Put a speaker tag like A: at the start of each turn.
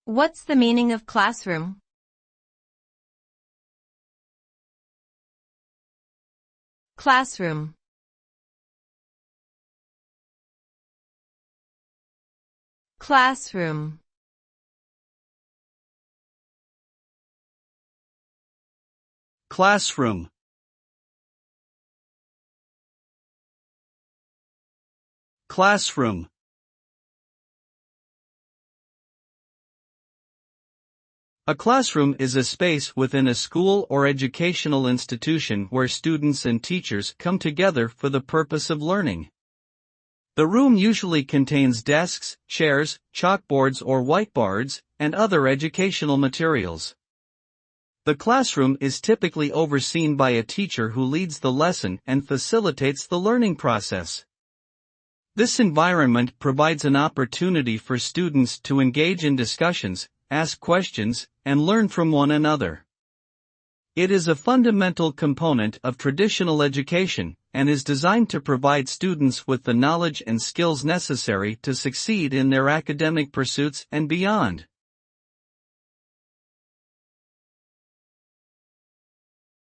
A: What's the meaning of classroom? Classroom. Classroom.
B: Classroom. Classroom. A classroom is a space within a school or educational institution where students and teachers come together for the purpose of learning. The room usually contains desks, chairs, chalkboards or whiteboards, and other educational materials. The classroom is typically overseen by a teacher who leads the lesson and facilitates the learning process. This environment provides an opportunity for students to engage in discussions, ask questions, and learn from one another. It is a fundamental component of traditional education, and is designed to provide students with the knowledge and skills necessary to succeed in their academic pursuits and beyond.